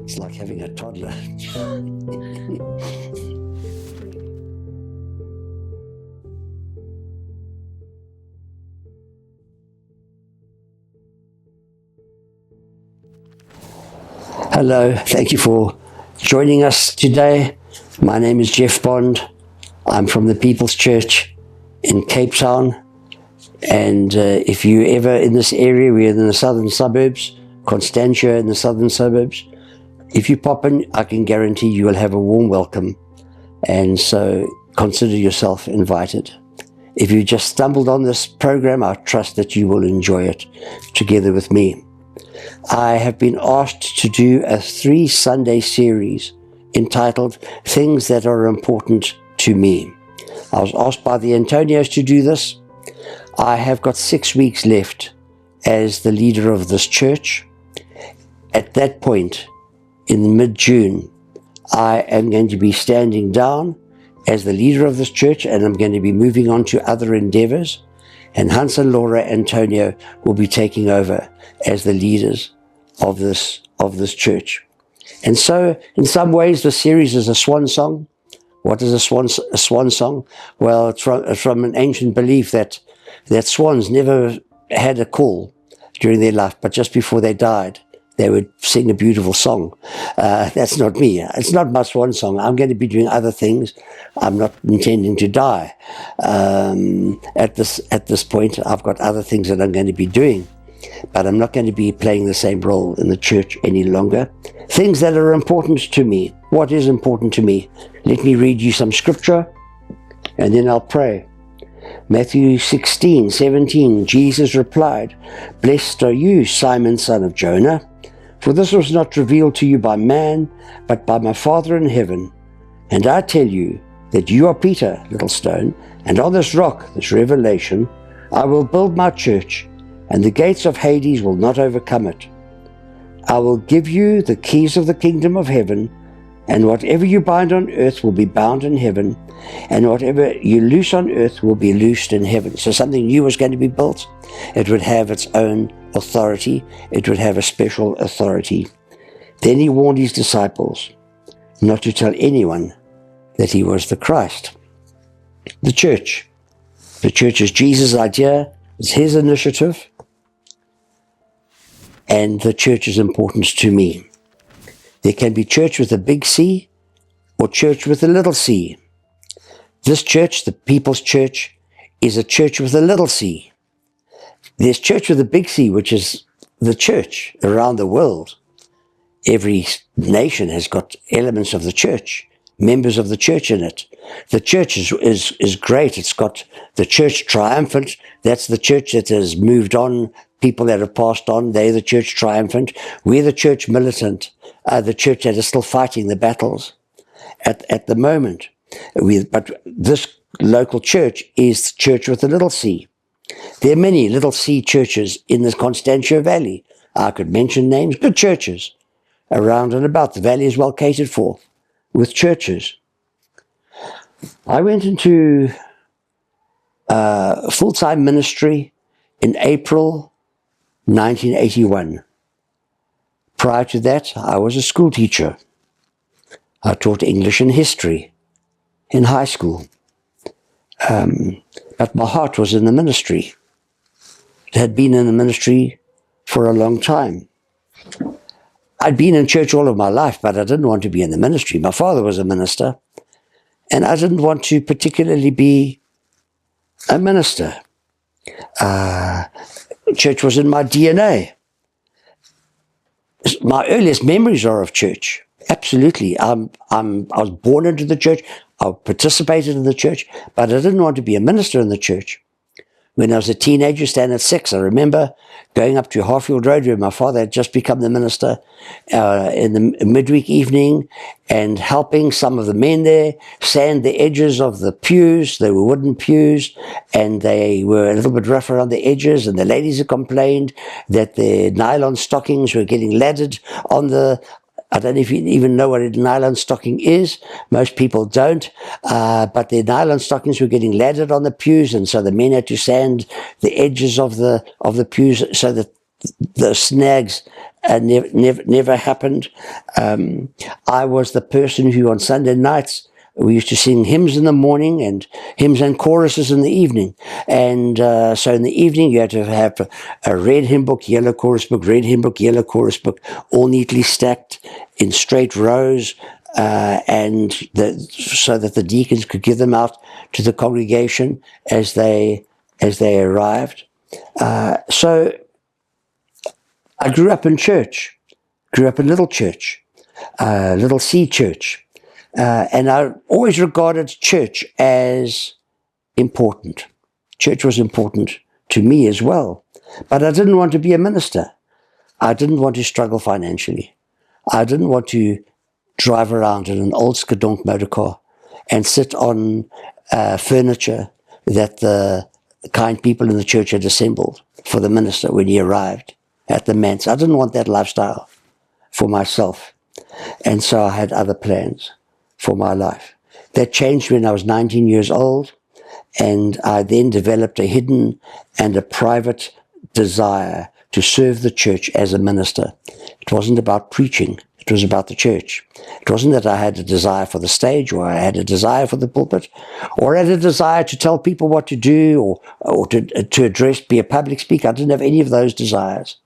It's like having a toddler. Hello, thank you for joining us today. My name is Jeff Bond. I'm from the People's Church in Cape Town. And if you're ever in this area, we're in the southern suburbs, Constantia in the southern suburbs. If you pop in, I can guarantee you will have a warm welcome. And so consider yourself invited. If you just stumbled on this program, I trust that you will enjoy it together with me. I have been asked to do a 3-Sunday series entitled Things That Are Important to Me. I was asked by the Antonios to do this. I have got 6 weeks left as the leader of this church. At that point, in mid-June, I am going to be standing down as the leader of this church, and I'm going to be moving on to other endeavors. And Hans and Laura Antonio will be taking over as the leaders of this church. And so, in some ways, the series is a swan song. What is a swan song? Well, it's from an ancient belief that swans never had a call during their life, but just before they died, they would sing a beautiful song. That's not me. It's not my swan song. I'm going to be doing other things. I'm not intending to die. At this point, I've got other things that I'm going to be doing, but I'm not going to be playing the same role in the church any longer. Things that are important to me. What is important to me? Let me read you some scripture, and then I'll pray. Matthew 16:17, Jesus replied, "Blessed are you, Simon, son of Jonah, for this was not revealed to you by man, but by my Father in heaven. And I tell you that you are Peter, little stone, and on this rock, this revelation, I will build my church, and the gates of Hades will not overcome it. I will give you the keys of the kingdom of heaven, and whatever you bind on earth will be bound in heaven, and whatever you loose on earth will be loosed in heaven." So something new was going to be built. It would have its own authority. It would have a special authority. Then he warned his disciples not to tell anyone that he was the Christ. The church. The church is Jesus' idea. It's his initiative. And the church is important to me. There can be church with a big C or church with a little c. This church, the People's Church, is a church with a little c. There's church with a big C, which is the church around the world. Every nation has got elements of the church, members of the church in it. The church is great. It's got the church triumphant. That's the church that has moved on. People that have passed on, they're the church triumphant. We're the church militant, the church that is still fighting the battles at the moment. But this local church is the church with a little c. There are many little c churches in the Constantia Valley. I could mention names, good churches around and about. The valley is well catered for with churches. I went into full-time ministry in April 1981. Prior to that, I was a school teacher. I taught English and history in high school. But my heart was in the ministry. It had been in the ministry for a long time. I'd been in church all of my life, but I didn't want to be in the ministry. My father was a minister, and I didn't want to particularly be a minister. Church was in my DNA. My earliest memories are of church. Absolutely. I was born into the church. I participated in the church, but I didn't want to be a minister in the church. When I was a teenager, standing at 6, I remember going up to Harfield Road where my father had just become the minister in the midweek evening and helping some of the men there sand the edges of the pews. They were wooden pews and they were a little bit rough around the edges, and the ladies had complained that their nylon stockings were getting laddered on the... I don't know if you even know what a nylon stocking is. Most people don't. But their nylon stockings were getting laddered on the pews, and so the men had to sand the edges of the pews so that the snags never happened. I was the person who on Sunday nights, we used to sing hymns in the morning and hymns and choruses in the evening. And so in the evening, you had to have a red hymn book, yellow chorus book, red hymn book, yellow chorus book, all neatly stacked in straight rows, so that the deacons could give them out to the congregation as they arrived. So I grew up in church, grew up in little church, little C church. And I always regarded church as important. Church was important to me as well. But I didn't want to be a minister. I didn't want to struggle financially. I didn't want to drive around in an old skadonk motor car and sit on furniture that the kind people in the church had assembled for the minister when he arrived at the manse. I didn't want that lifestyle for myself. And so I had other plans for my life. That changed when I was 19 years old, and I then developed a hidden and a private desire to serve the church as a minister. It wasn't about preaching, it was about the church. It wasn't that I had a desire for the stage, or I had a desire for the pulpit, or I had a desire to tell people what to do, or to address, be a public speaker. I didn't have any of those desires.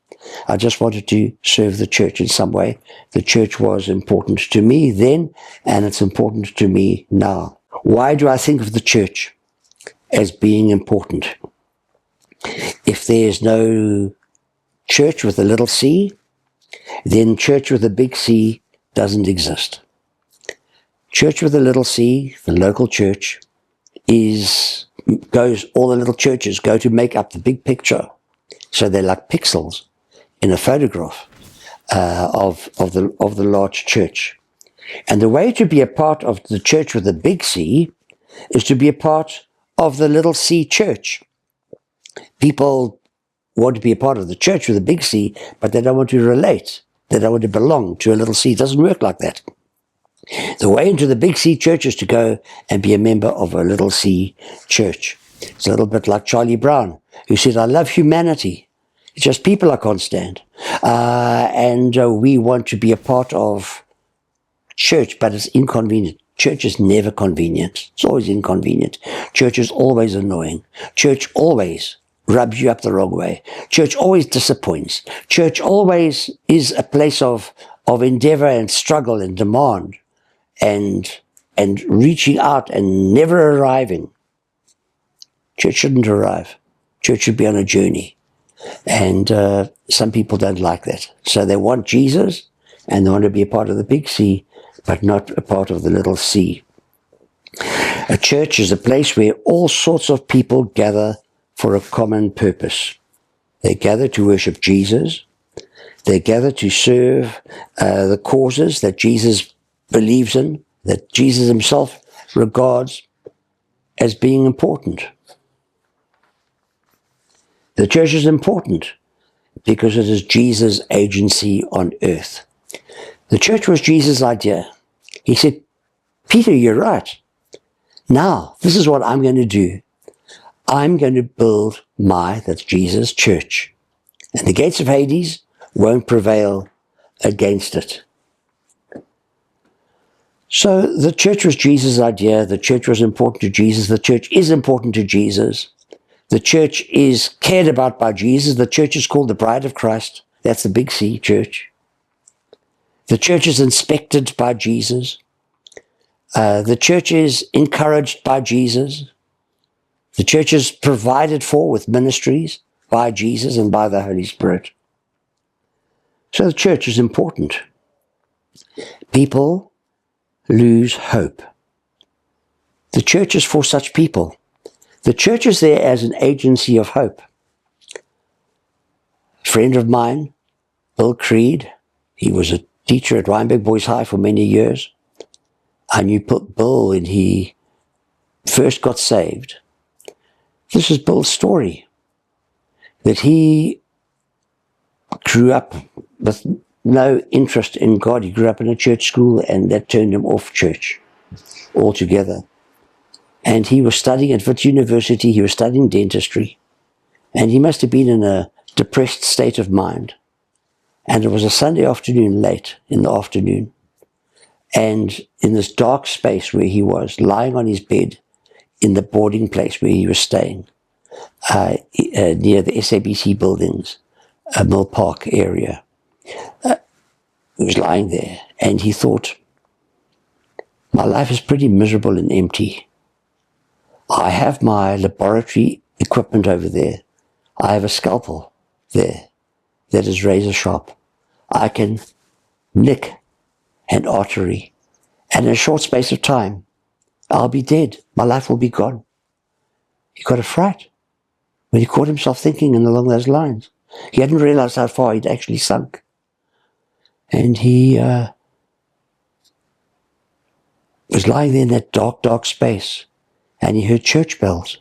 I just wanted to serve the church in some way. The church was important to me then, and it's important to me now. Why do I think of the church as being important? If there's no church with a little c, then church with a big C doesn't exist. Church with a little c, the local church, all the little churches go to make up the big picture. So they're like pixels in a photograph of the large church. And the way to be a part of the church with a big C is to be a part of the little c church. People want to be a part of the church with a big C, but they don't want to relate. They don't want to belong to a little c. It doesn't work like that. The way into the big C church is to go and be a member of a little c church. It's a little bit like Charlie Brown, who said, I love humanity. It's just people I can't stand. And we want to be a part of church, but it's inconvenient. Church is never convenient. It's always inconvenient. Church is always annoying. Church always rubs you up the wrong way. Church always disappoints. Church always is a place of endeavor and struggle and demand and reaching out and never arriving. Church shouldn't arrive. Church should be on a journey. And some people don't like that. So they want Jesus and they want to be a part of the big C, but not a part of the little c. A church is a place where all sorts of people gather for a common purpose. They gather to worship Jesus. They gather to serve the causes that Jesus believes in, that Jesus himself regards as being important. The church is important because it is Jesus' agency on earth. The church was Jesus' idea. He said, Peter, you're right. Now, this is what I'm going to do. I'm going to build that's Jesus' church. And the gates of Hades won't prevail against it. So the church was Jesus' idea. The church was important to Jesus. The church is important to Jesus. The church is cared about by Jesus. The church is called the bride of Christ. That's the big C church. The church is inspected by Jesus. The church is encouraged by Jesus. The church is provided for with ministries by Jesus and by the Holy Spirit. So the church is important. People lose hope. The church is for such people. The church is there as an agency of hope. A friend of mine, Bill Creed, he was a teacher at Rhinebeck Boys High for many years. I knew Bill when he first got saved. This is Bill's story, that he grew up with no interest in God. He grew up in a church school, and that turned him off church altogether. And he was studying at Wits University. He was studying dentistry. And he must have been in a depressed state of mind. And it was a Sunday afternoon, late in the afternoon. And in this dark space where he was, lying on his bed in the boarding place where he was staying, near the SABC buildings, Mill Park area, he was lying there, and he thought, my life is pretty miserable and empty. I have my laboratory equipment over there. I have a scalpel there that is razor sharp. I can nick an artery, and in a short space of time, I'll be dead. My life will be gone. He got a fright when he caught himself thinking along those lines. He hadn't realized how far he'd actually sunk. And he was lying there in that dark, dark space, and he heard church bells.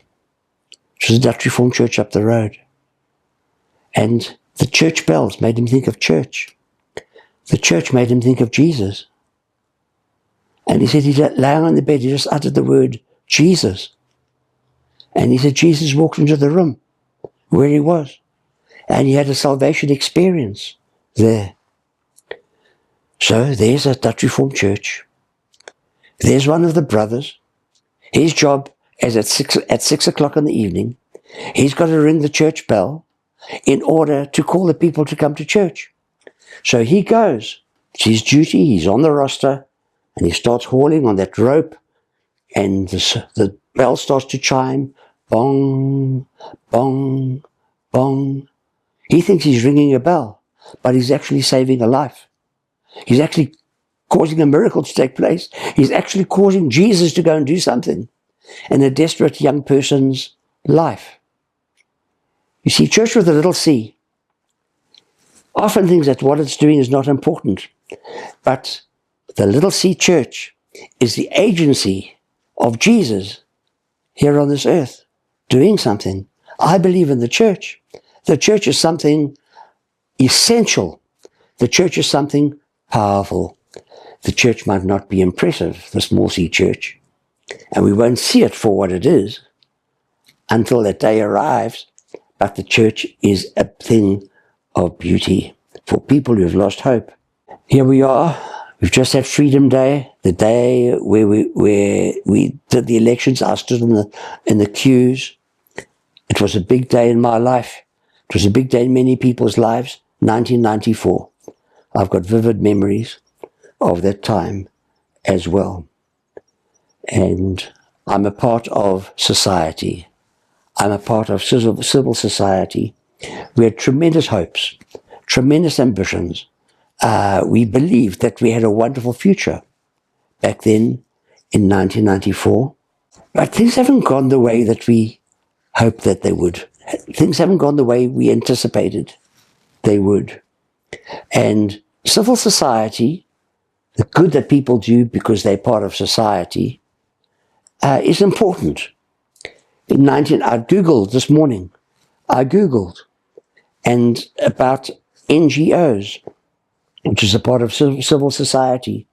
It was a Dutch Reformed church up the road. And the church bells made him think of church. The church made him think of Jesus. And he said he lying on the bed, he just uttered the word Jesus. And he said Jesus walked into the room where he was. And he had a salvation experience there. So there's a Dutch Reformed church. There's one of the brothers. His job is at 6 o'clock in the evening. He's got to ring the church bell in order to call the people to come to church. So he goes. It's his duty. He's on the roster. And he starts hauling on that rope. And the bell starts to chime. Bong, bong, bong. He thinks he's ringing a bell, but he's actually saving a life. He's actually causing a miracle to take place. He's actually causing Jesus to go and do something in a desperate young person's life. You see, church with a little c often thinks that what it's doing is not important. But the little c church is the agency of Jesus here on this earth, doing something. I believe in the church. The church is something essential. The church is something powerful. The church might not be impressive, the small c church, and we won't see it for what it is until that day arrives, but the church is a thing of beauty for people who have lost hope. Here we are. We've just had Freedom Day, the day where we did the elections. I stood in the queues. It was a big day in my life. It was a big day in many people's lives. 1994. I've got vivid memories of that time as well. And I'm a part of society. I'm a part of civil society. We had tremendous hopes, tremendous ambitions. We believed that we had a wonderful future back then in 1994. But things haven't gone the way that we hoped that they would. Things haven't gone the way we anticipated they would. And civil society, the good that people do because they're part of society, is important. I Googled this morning. And about NGOs, which is a part of civil society,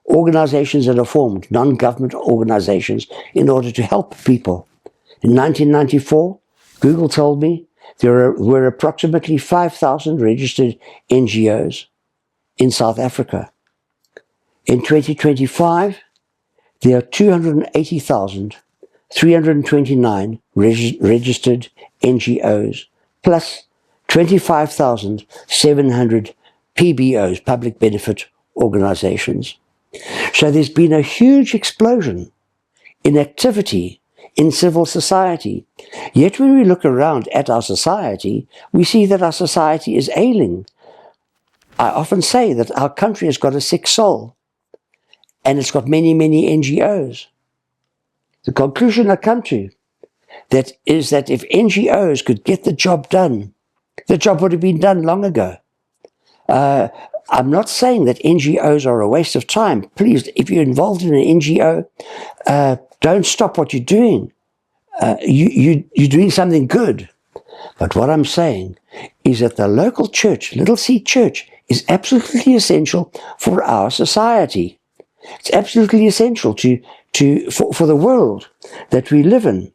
organizations that are formed, non-government organizations, in order to help people. In 1994, Google told me there were approximately 5,000 registered NGOs in South Africa. In 2025, there are 280,329 registered NGOs, plus 25,700 PBOs, public benefit organizations. So there's been a huge explosion in activity in civil society. Yet when we look around at our society, we see that our society is ailing. I often say that our country has got a sick soul, and it's got many, many NGOs. The conclusion I come to is that if NGOs could get the job done, the job would have been done long ago. I'm not saying that NGOs are a waste of time. Please, if you're involved in an NGO, don't stop what you're doing. You're doing something good. But what I'm saying is that the local church, little c church, is absolutely essential for our society. It's absolutely essential for the world that we live in.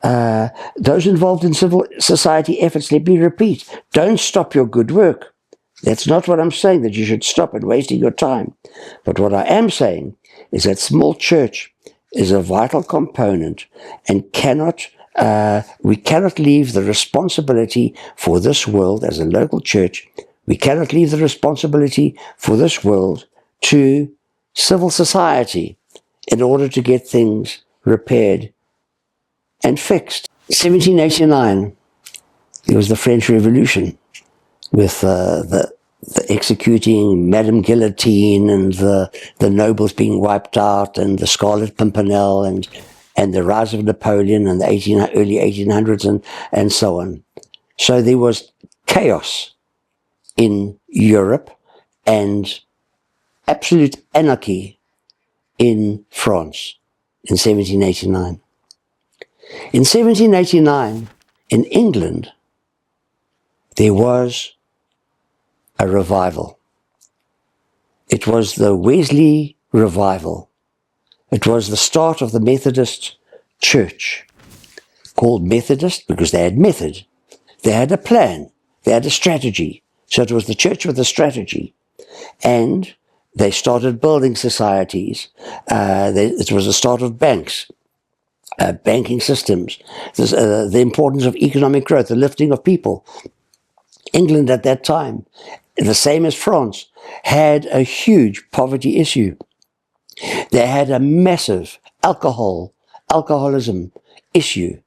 Those involved in civil society efforts, let me repeat, don't stop your good work. That's not what I'm saying, that you should stop it wasting your time. But what I am saying is that small church is a vital component and we cannot leave the responsibility for this world as a local church. We cannot leave the responsibility for this world to civil society in order to get things repaired and fixed. 1789, it was the French Revolution, with the executing Madame Guillotine and the nobles being wiped out, and the Scarlet Pimpernel, and the rise of Napoleon in the early 1800s, and so on. So there was chaos in Europe and absolute anarchy in France in 1789. In 1789, in England, there was a revival. It was the Wesley revival. It was the start of the Methodist Church, called Methodist because they had method. They had a plan. They had a strategy. So it was the church with a strategy. And they started building societies. It was the start of banks, banking systems, the importance of economic growth, the lifting of people. England at that time, the same as France, had a huge poverty issue. They had a massive alcoholism issue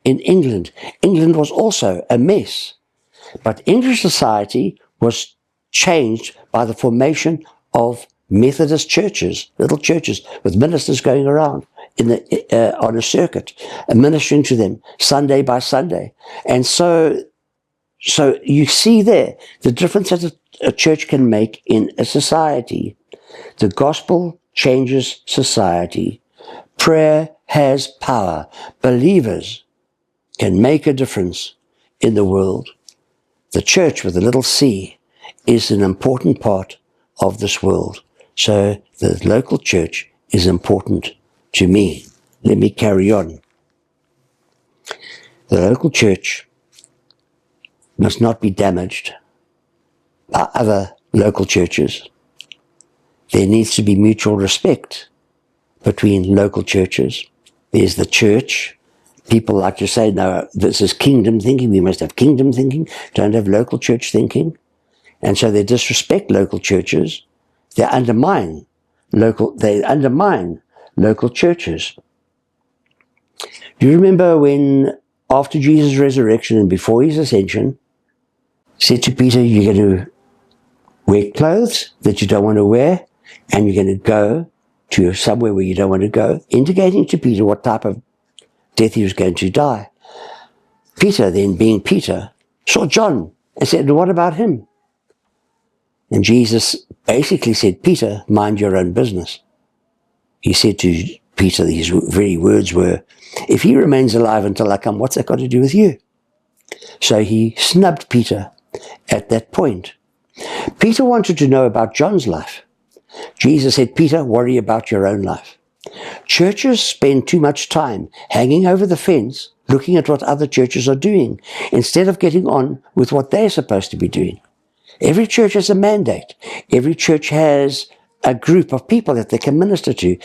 in England. England was also a mess. But English society was changed by the formation of Methodist churches, little churches with ministers going around on a circuit, ministering to them Sunday by Sunday. And so you see there the difference that a church can make in a society. The gospel changes society. Prayer has power. Believers can make a difference in the world. The church with a little c is an important part of this world. So the local church is important to me. Let me carry on. The local church must not be damaged by other local churches. There needs to be mutual respect between local churches. There's the church. People like to say, no, this is kingdom thinking. We must have kingdom thinking. Don't have local church thinking. And so they disrespect local churches. They undermine local churches. Do you remember when, after Jesus' resurrection and before his ascension, said to Peter, you're going to wear clothes that you don't want to wear, and you're going to go to somewhere where you don't want to go, indicating to Peter what type of death he was going to die. Peter, then being Peter, saw John and said, what about him? And Jesus basically said, Peter, mind your own business. He said to Peter, his very words were, if he remains alive until I come, what's that got to do with you? So he snubbed Peter at that point. Peter wanted to know about John's life. Jesus said, Peter, worry about your own life. Churches spend too much time hanging over the fence, looking at what other churches are doing, instead of getting on with what they're supposed to be doing. Every church has a mandate. Every church has a group of people that they can minister to.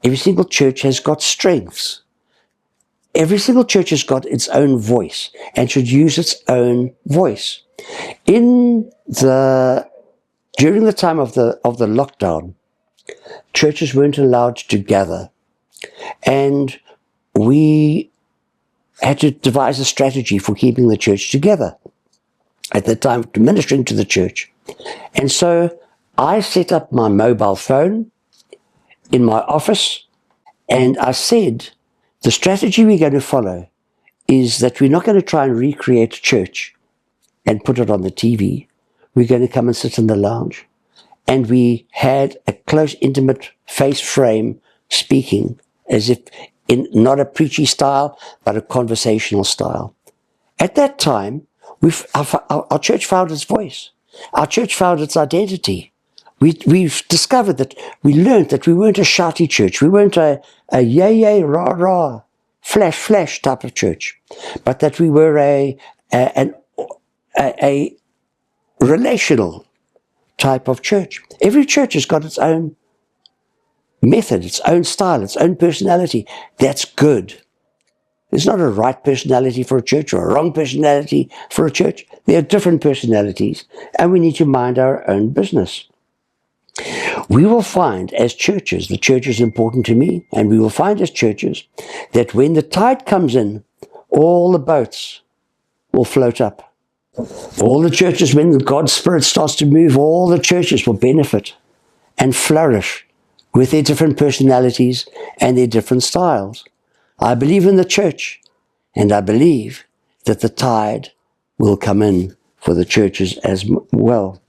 Every single church has got strengths. Every single church has got its own voice and should use its own voice. During the time of the lockdown, churches weren't allowed to gather, and we had to devise a strategy for keeping the church together at that time, ministering to the church. And so I set up my mobile phone in my office, and I said, the strategy we're going to follow is that we're not going to try and recreate church and put it on the TV. We're going to come and sit in the lounge. And we had a close, intimate face frame speaking, as if in not a preachy style, but a conversational style. At that time, our church found its voice. Our church found its identity. We've discovered that, we learned that we weren't a shouty church. We weren't a yay, rah, rah, flash type of church, but that we were a relational type of church. Every church has got its own method, its own style, its own personality. That's good. There's not a right personality for a church or a wrong personality for a church. There are different personalities, and we need to mind our own business. We will find as churches, the church is important to me, and we will find as churches that when the tide comes in, all the boats will float up. All the churches, when God's Spirit starts to move, all the churches will benefit and flourish with their different personalities and their different styles. I believe in the church, and I believe that the tide will come in for the churches as well.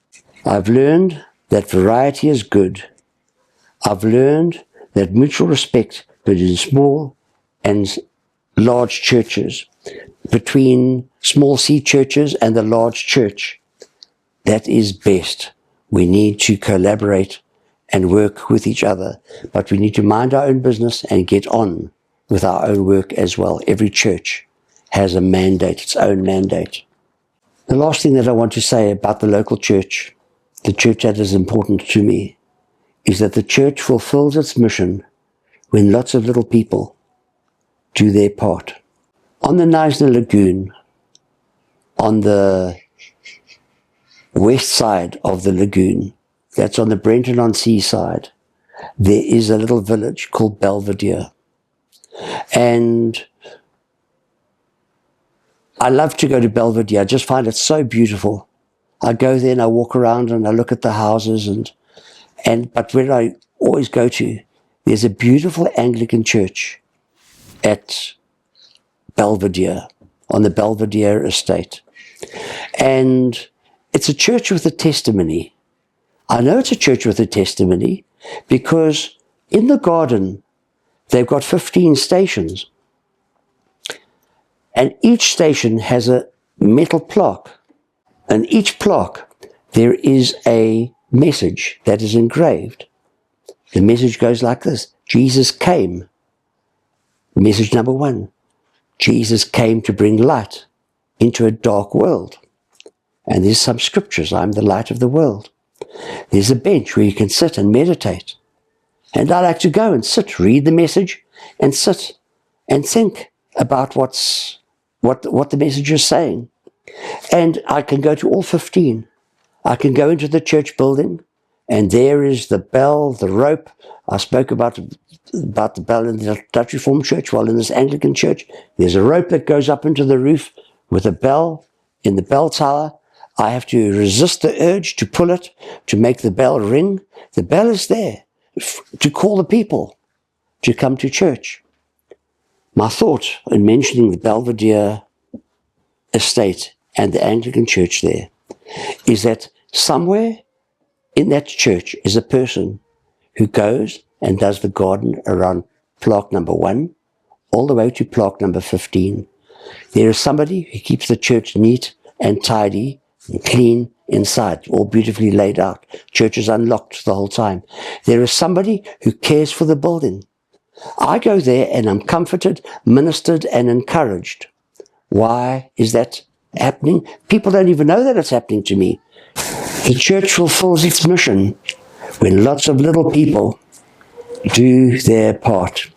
I've learned that variety is good. I've learned that mutual respect between small and large churches, between small C churches and the large church, that is best. We need to collaborate and work with each other, but we need to mind our own business and get on with our own work as well. Every church has a mandate, its own mandate. The last thing that I want to say about the local church, the church that is important to me, is that the church fulfills its mission when lots of little people do their part. On the Knysna Lagoon, on the west side of the lagoon, that's on the Brenton-on-Sea side, there is a little village called Belvedere. And I love to go to Belvedere. I just find it so beautiful. I go there and I walk around and I look at the houses but where I always go to, there's a beautiful Anglican church at Belvedere, on the Belvedere estate. And it's a church with a testimony. I know it's a church with a testimony because in the garden, they've got 15 stations. And each station has a metal plaque. And each plaque, there is a message that is engraved. The message goes like this: Jesus came. Message number 1. Jesus came to bring light into a dark world. And there's some scriptures: I'm the light of the world. There's a bench where you can sit and meditate. And I like to go and sit, read the message, and sit and think about what the message is saying. And I can go to all 15. I can go into the church building, and there is the bell, the rope. I spoke about the bell in the Dutch Reformed Church. While in this Anglican church, there's a rope that goes up into the roof with a bell in the bell tower. I have to resist the urge to pull it, to make the bell ring. The bell is there to call the people to come to church. My thought in mentioning the Belvedere estate and the Anglican church there is that somewhere in that church is a person who goes and does the garden around plaque number 1 all the way to plaque number 15. There is somebody who keeps the church neat and tidy and clean inside, all beautifully laid out. Church is unlocked the whole time. There is somebody who cares for the building. I go there and I'm comforted, ministered, and encouraged. Why is that happening? People don't even know that it's happening to me. The church fulfills its mission when lots of little people do their part.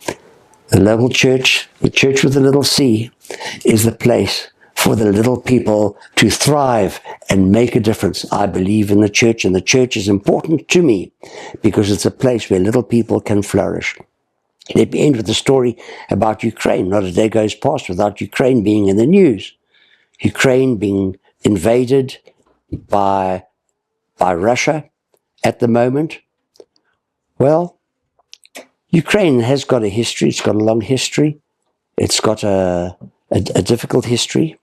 The local church, the church with a little C, is the place for the little people to thrive and make a difference. I believe in the church, and the church is important to me because it's a place where little people can flourish. Let me end with a story about Ukraine. Not a day goes past without Ukraine being in the news. Ukraine being invaded by Russia at the moment. Well, Ukraine has got a history. It's got a long history. It's got a difficult history.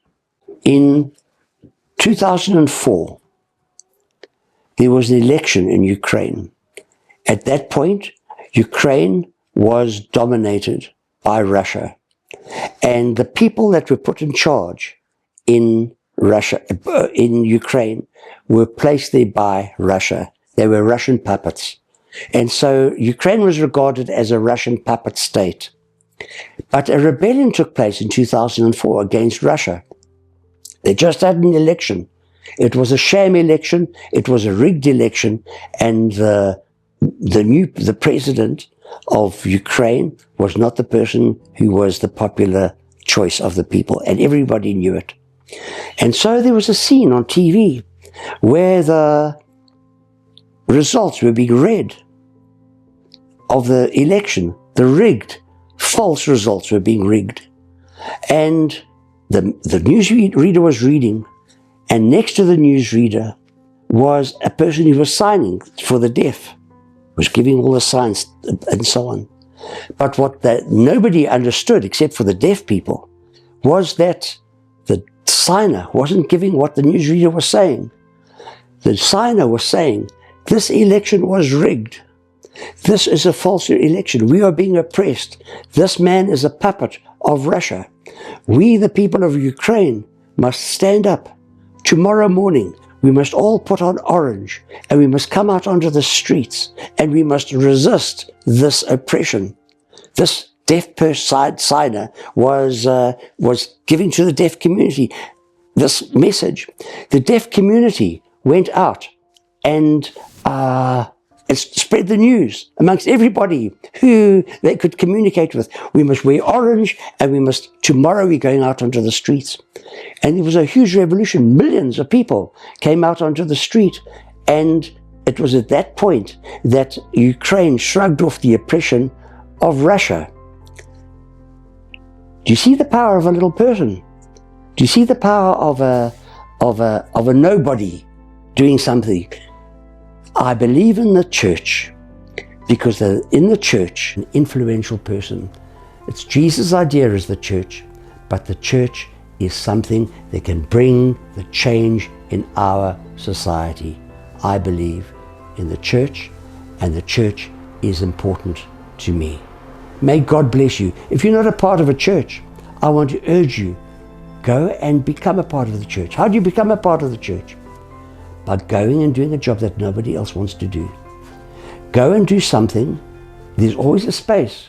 In 2004, there was an election in Ukraine. At that point, Ukraine was dominated by Russia. And the people that were put in charge in Ukraine were placed there by Russia. They were Russian puppets. And so Ukraine was regarded as a Russian puppet state. But a rebellion took place in 2004 against Russia. They just had an election. It was a sham election. It was a rigged election, and the president of Ukraine was not the person who was the popular choice of the people, and everybody knew it. And so there was a scene on TV where the results were being read of the election. The rigged, false results were being rigged. And the newsreader was reading, and next to the newsreader was a person who was signing for the deaf, was giving all the signs and so on. But what nobody understood, except for the deaf people, was that the signer wasn't giving what the newsreader was saying. The signer was saying, this election was rigged. This is a false election. We are being oppressed. This man is a puppet of Russia. We, the people of Ukraine, must stand up. Tomorrow morning, we must all put on orange, and we must come out onto the streets, and we must resist this oppression. This deaf signer was giving to the deaf community this message. The deaf community went out and spread the news amongst everybody who they could communicate with. We must wear orange, and tomorrow we're going out onto the streets. And there was a huge revolution. Millions of people came out onto the street, and it was at that point that Ukraine shrugged off the oppression of Russia. Do you see the power of a little person? Do you see the power of a nobody doing something? I believe in the church because in the church, an influential person. It's Jesus' idea as the church, but the church is something that can bring the change in our society. I believe in the church, and the church is important to me. May God bless you. If you're not a part of a church, I want to urge you, go and become a part of the church. How do you become a part of the church? By going and doing a job that nobody else wants to do. Go and do something. There's always a space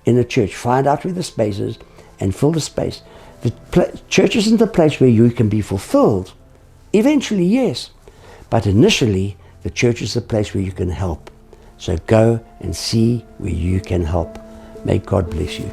in a church. Find out where the space is and fill the space. The church isn't the place where you can be fulfilled. Eventually, yes. But initially, the church is the place where you can help. So go and see where you can help. May God bless you.